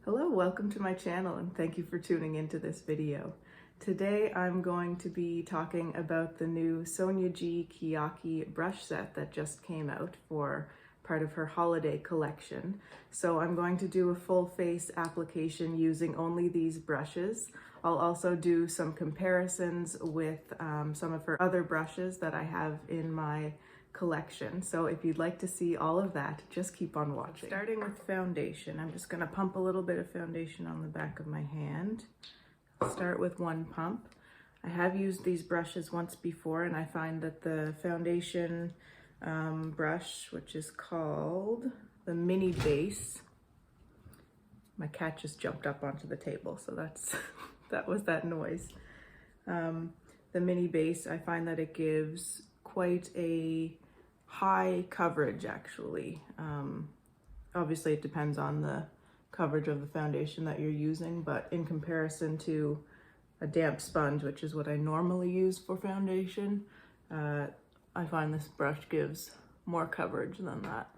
Hello, welcome to my channel and thank you for tuning into this video. Today I'm going to be talking about the new Sonia G Keyaki Brush Set that just came out for part of her holiday collection. So I'm going to do a full face application using only these brushes. I'll also do some comparisons with some of her other brushes that I have in my collection. So if you'd like to see all of that, just keep on watching. Starting with foundation, I'm just gonna pump a little bit of foundation on the back of my hand. I'll start with one pump. I have used these brushes once before and I find that the foundation brush, which is called the Mini Base, my cat just jumped up onto the table, so that was that noise. The Mini Base, I find that it gives quite a high coverage actually. Obviously it depends on the coverage of the foundation that you're using, but in comparison to a damp sponge, which is what I normally use for foundation, I find this brush gives more coverage than that.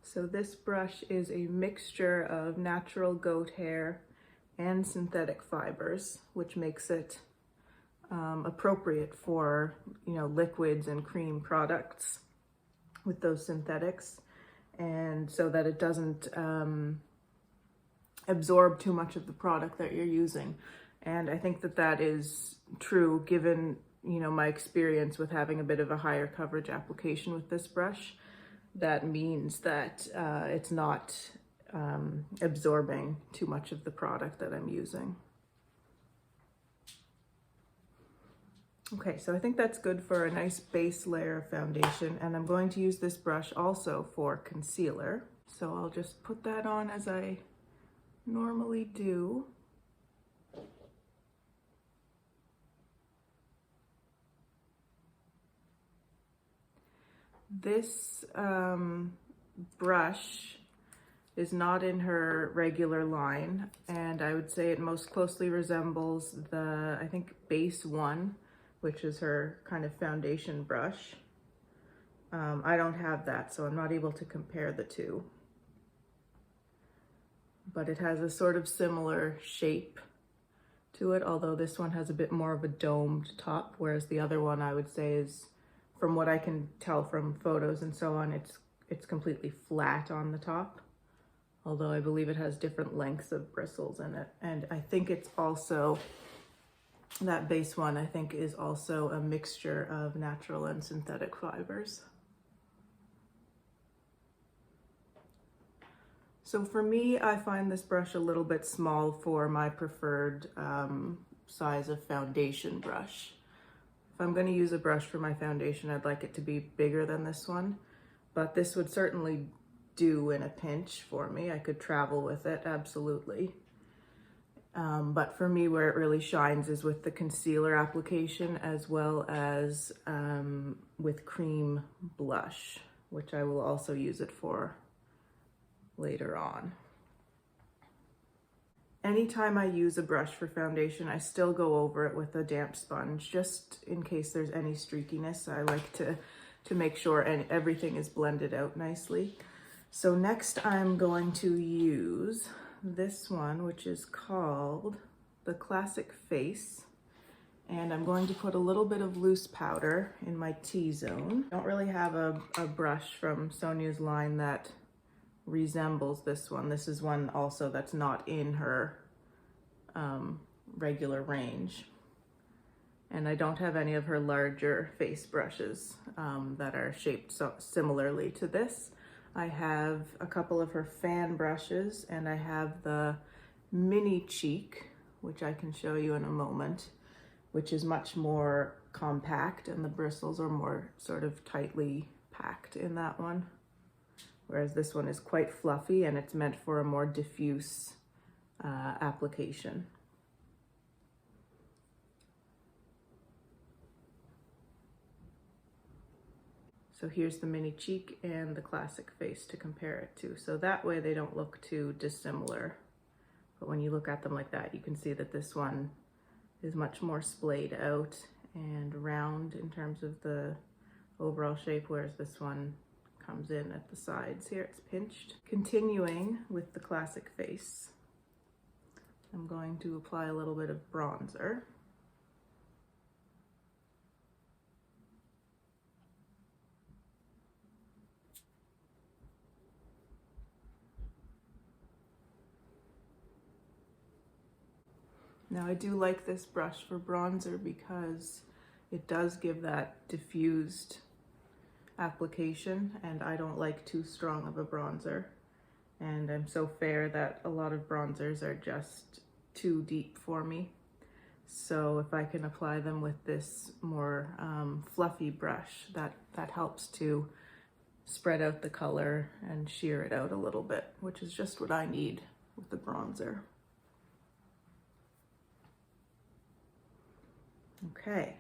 So this brush is a mixture of natural goat hair and synthetic fibers, which makes it appropriate for, liquids and cream products with those synthetics, and so that it doesn't absorb too much of the product that you're using. And I think that that is true given, my experience with having a bit of a higher coverage application with this brush. That means that it's not absorbing too much of the product that I'm using. Okay, so I think that's good for a nice base layer of foundation, and I'm going to use this brush also for concealer. So I'll just put that on as I normally do. This brush is not in her regular line, and I would say it most closely resembles the, I think, base one, which is her kind of foundation brush. I don't have that, so I'm not able to compare the two. But it has a sort of similar shape to it, although this one has a bit more of a domed top, whereas the other one I would say is, from what I can tell from photos and so on, it's completely flat on the top, although I believe it has different lengths of bristles in it. And I think it's also, that base one I think is also a mixture of natural and synthetic fibers. So for me, I find this brush a little bit small for my preferred size of foundation brush. If I'm going to use a brush for my foundation, I'd like it to be bigger than this one, but this would certainly do in a pinch for me. I could travel with it, absolutely. But for me, where it really shines is with the concealer application, as well as with cream blush, which I will also use it for later on. Anytime I use a brush for foundation, I still go over it with a damp sponge, just in case there's any streakiness. I like to make sure everything is blended out nicely. So next I'm going to use this one, which is called the Classic Face. And I'm going to put a little bit of loose powder in my T-zone. I don't really have a brush from Sonia's line that resembles this one. This is one also that's not in her regular range. And I don't have any of her larger face brushes that are shaped so similarly to this. I have a couple of her fan brushes, and I have the Mini Cheek, which I can show you in a moment, which is much more compact, and the bristles are more sort of tightly packed in that one. Whereas this one is quite fluffy and it's meant for a more diffuse application. So here's the Mini Cheek and the Classic Face to compare it to. So that way they don't look too dissimilar. But when you look at them like that, you can see that this one is much more splayed out and round in terms of the overall shape, whereas this one comes in at the sides here, it's pinched. Continuing with the classic face, I'm going to apply a little bit of bronzer. Now I do like this brush for bronzer because it does give that diffused application, and I don't like too strong of a bronzer. And I'm so fair that a lot of bronzers are just too deep for me. So if I can apply them with this more fluffy brush, that helps to spread out the color and sheer it out a little bit, which is just what I need with the bronzer. Okay,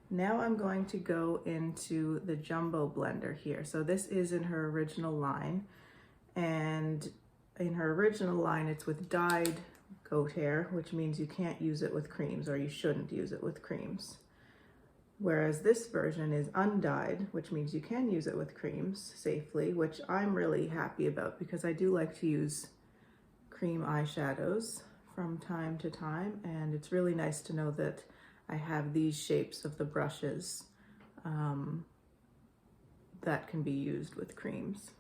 now I'm going to go into the Jumbo blender here. So this is in her original line, and in her original line it's with dyed goat hair, which means you can't use it with creams, or you shouldn't use it with creams. Whereas this version is undyed, which means you can use it with creams safely, which I'm really happy about because I do like to use cream eyeshadows from time to time, and it's really nice to know that I have these shapes of the brushes that can be used with creams.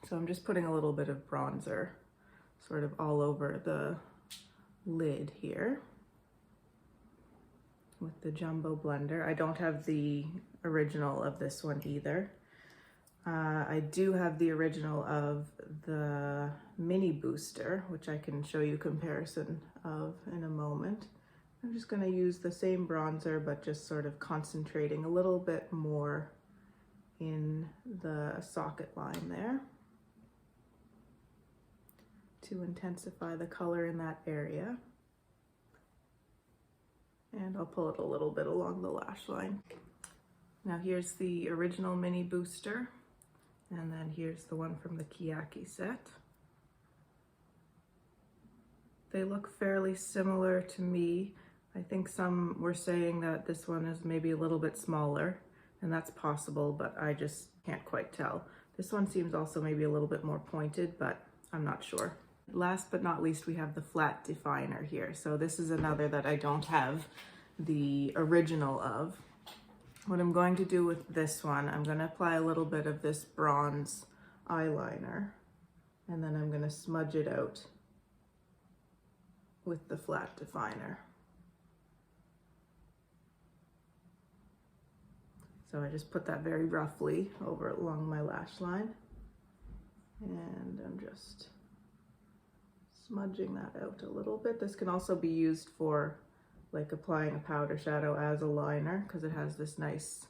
So I'm just putting a little bit of bronzer sort of all over the lid here with the Jumbo blender. I don't have the original of this one either. I do have the original of the mini booster, which I can show you a comparison of in a moment. I'm just going to use the same bronzer, but just sort of concentrating a little bit more in the socket line there to intensify the color in that area. And I'll pull it a little bit along the lash line. Now here's the original mini booster, and then here's the one from the Keyaki set. They look fairly similar to me. I think some were saying that this one is maybe a little bit smaller, and that's possible, but I just can't quite tell. This one seems also maybe a little bit more pointed, but I'm not sure. Last but not least, we have the flat definer here. So this is another that I don't have the original of. What I'm going to do with this one, I'm going to apply a little bit of this bronze eyeliner, and then I'm going to smudge it out with the flat definer. So I just put that very roughly over along my lash line, and I'm just smudging that out a little bit. This can also be used for like applying a powder shadow as a liner because it has this nice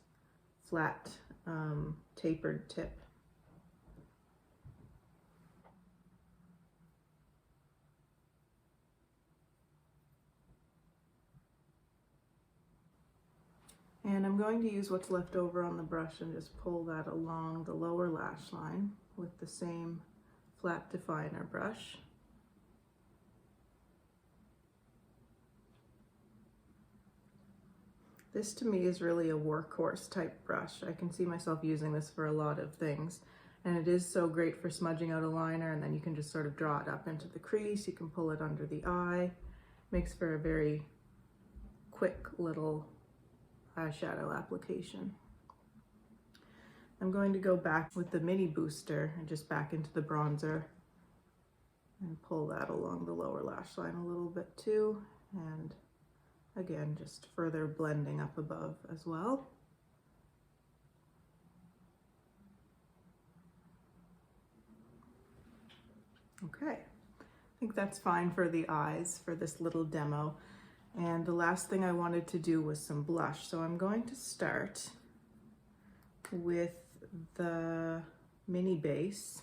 flat tapered tip. And I'm going to use what's left over on the brush and just pull that along the lower lash line with the same flat definer brush. This to me is really a workhorse type brush. I can see myself using this for a lot of things, and it is so great for smudging out a liner, and then you can just sort of draw it up into the crease. You can pull it under the eye. Makes for a very quick little eyeshadow application. I'm going to go back with the mini booster and just back into the bronzer and pull that along the lower lash line a little bit too, and again just further blending up above as well. Okay, I think that's fine for the eyes for this little demo. And the last thing I wanted to do was some blush. So I'm going to start with the mini base,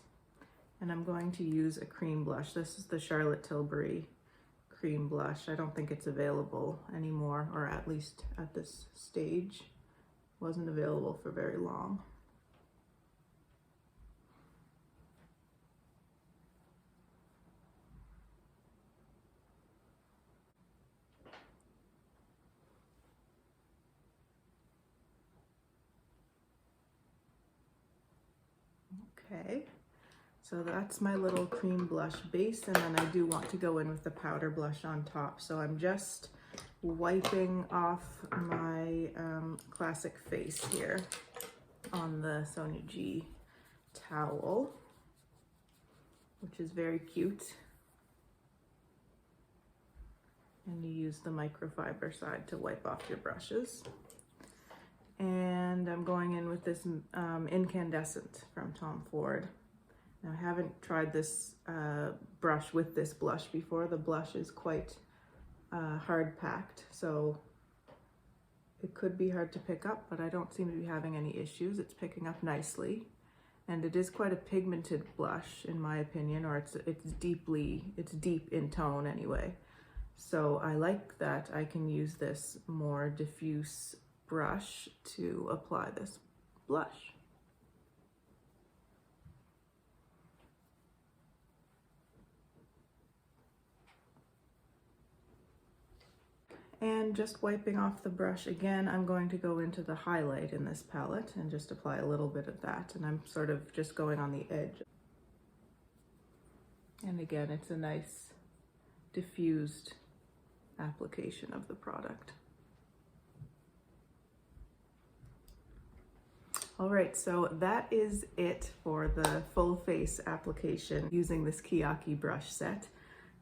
and I'm going to use a cream blush. This is the Charlotte Tilbury cream blush. I don't think it's available anymore, or at least at this stage. Wasn't available for very long. Okay, so that's my little cream blush base, and then I do want to go in with the powder blush on top. So I'm just wiping off my classic face here on the Sonia G towel, which is very cute. And you use the microfiber side to wipe off your brushes. And I'm going in with this incandescent from Tom Ford. Now, I haven't tried this brush with this blush before. The blush is quite hard packed, so it could be hard to pick up, but I don't seem to be having any issues. It's picking up nicely, and it is quite a pigmented blush in my opinion, or it's deep in tone anyway. So I like that I can use this more diffuse brush to apply this blush. And just wiping off the brush again, I'm going to go into the highlight in this palette and just apply a little bit of that. And I'm sort of just going on the edge. And again, it's a nice diffused application of the product. All right, so that is it for the full face application using this Keyaki brush set.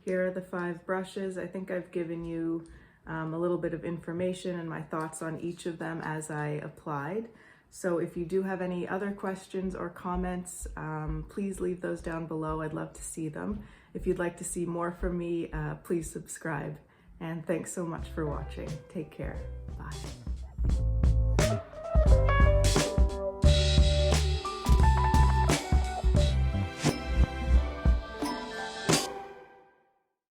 Here are the 5 brushes. I think I've given you a little bit of information and my thoughts on each of them as I applied. So if you do have any other questions or comments, please leave those down below. I'd love to see them. If you'd like to see more from me, please subscribe. And thanks so much for watching. Take care. Bye.